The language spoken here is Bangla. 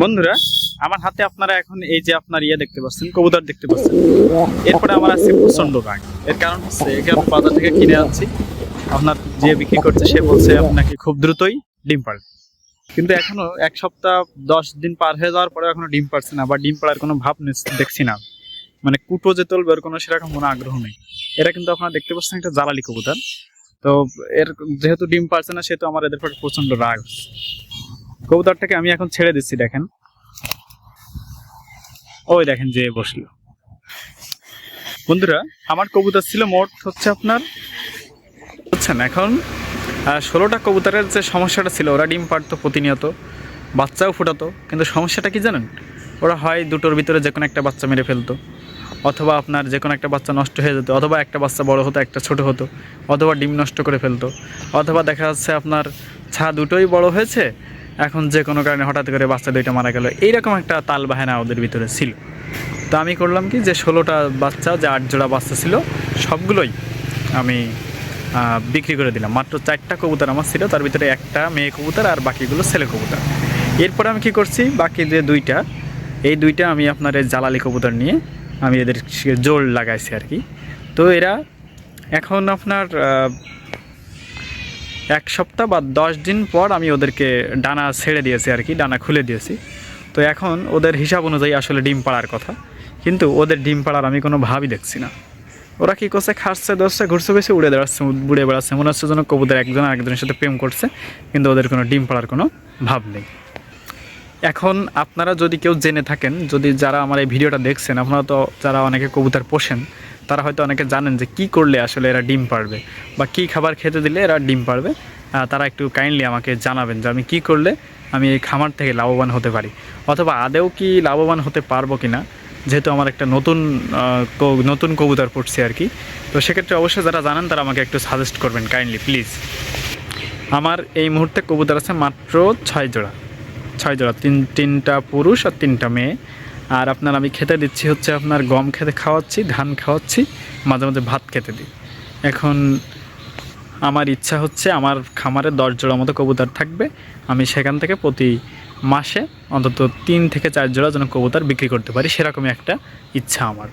বন্ধুরা, আমার হাতে আপনারা এখন এই যে আপনার দেখতে পাচ্ছেন, কবুতর দেখতে পাচ্ছেন। এরপরে আমার আছে প্রচন্ড রাগ। এর কারণ হচ্ছে একে আমি বাজার থেকে কিনে আনছি। আপনার যে বিক্রি করছে সে বলছে আপনাকে খুব দ্রুতই ডিম পাড়বে, কিন্তু এখনো 1 সপ্তাহ 10 দিন পার হয়ে যাওয়ার পরে এখনো ডিম পারছে না, বা ডিম পাড়ার কোনো ভাব দেখছি না। মানে কুটো যে তুলবে ওর কোনো সেরকম কোনো আগ্রহ নেই। এরা কিন্তু আপনারা দেখতে পাচ্ছেন একটা জ্বালালি কবুতর। তো এর যেহেতু ডিম পারছে না, সেহেতু আমার এদের পরে প্রচন্ড রাগ। কবুতরটাকে আমি এখন ছেড়ে দিচ্ছি, দেখেন ওই দেখেন যে বসলো। বন্ধুরা, আমার কবুতর ছিল মোট হচ্ছে আপনার বুঝছেন এখন 16টা কবুতরের যে সমস্যাটা ছিল, ওরা ডিম পারতো প্রতিনিয়ত, বাচ্চাও ফোটাতো, কিন্তু সমস্যাটা কি জানেন? ওরা হয় দুটোর ভিতরে যে কোনো একটা বাচ্চা মেরে ফেলতো, অথবা আপনার যে কোনো একটা বাচ্চা নষ্ট হয়ে যেত, অথবা একটা বাচ্চা বড় হতো একটা ছোট হতো, অথবা ডিম নষ্ট করে ফেলতো, অথবা দেখা যাচ্ছে আপনার দুটোই বড় হয়েছে, এখন যে কোনো কারণে হঠাৎ করে বাচ্চা দুইটা মারা গেল। এইরকম একটা তাল বাহানা ওদের ভিতরে ছিল। তো আমি করলাম কি, যে 16টা বাচ্চা, যে 8 জোড়া বাচ্চা ছিল সবগুলোই আমি বিক্রি করে দিলাম। মাত্র 4টা কবুতর আমার ছিল, তার ভিতরে একটা মেয়ে কবুতর আর বাকিগুলো ছেলে কবুতর। এরপরে আমি কি করছি, বাকি যে দুইটা আমি আপনার এই জ্বালালি কবুতর নিয়ে আমি এদের জোর লাগাইছি আর কি। তো এরা এখন আপনার 1 সপ্তাহ বা 10 দিন পর আমি ওদেরকে ডানা ছেড়ে দিয়েছি আর কি, ডানা খুলে দিয়েছি। তো এখন ওদের হিসাব অনুযায়ী আসলে ডিম পাড়ার কথা, কিন্তু ওদের ডিম পাড়ার আমি কোনো ভাবই দেখছি না। ওরা কী করছে, খাচ্ছে দশটা ঘুরছে বেশি উড়ে বেড়াচ্ছে, মনে হচ্ছে যেন কবুতর একজন আরেকজনের সাথে প্রেম করছে, কিন্তু ওদের কোনো ডিম পাড়ার কোনো ভাব নেই। এখন আপনারা যদি কেউ জেনে থাকেন, যদি যারা আমার এই ভিডিওটা দেখছেন, আপনারা তো যারা অনেকে কবুতর পোষেন, তারা হয়তো অনেকে জানেন যে কী করলে আসলে এরা ডিম পাড়বে, বা কী খাবার খেতে দিলে এরা ডিম পাড়বে। তারা একটু কাইন্ডলি আমাকে জানাবেন যে আমি কী করলে আমি এই খামার থেকে লাভবান হতে পারি, অথবা আদেও কি লাভবান হতে পারবো কি না, যেহেতু আমার একটা নতুন কবুতর পড়ছে আর কি। তো সেক্ষেত্রে অবশ্যই যারা জানেন তারা আমাকে একটু সাজেস্ট করবেন কাইন্ডলি প্লিজ। আমার এই মুহূর্তে কবুতর আছে মাত্র 6 জোড়া। 6 জোড়া, তিনটা পুরুষ আর 3টা মেয়ে। আর আপনার আমি খেতে দিচ্ছি হচ্ছে আপনার গম খেতে খাওয়াচ্ছি, ধান খাওয়াচ্ছি, মাঝে মাঝে ভাত খেতে দিই। এখন আমার ইচ্ছা হচ্ছে আমার খামারে 10 জোড়া মতো কবুতর থাকবে। আমি সেখান থেকে প্রতি মাসে অন্তত 3 থেকে 4 জোড়া যেন কবুতর বিক্রি করতে পারি, সেরকমই একটা ইচ্ছা আমার।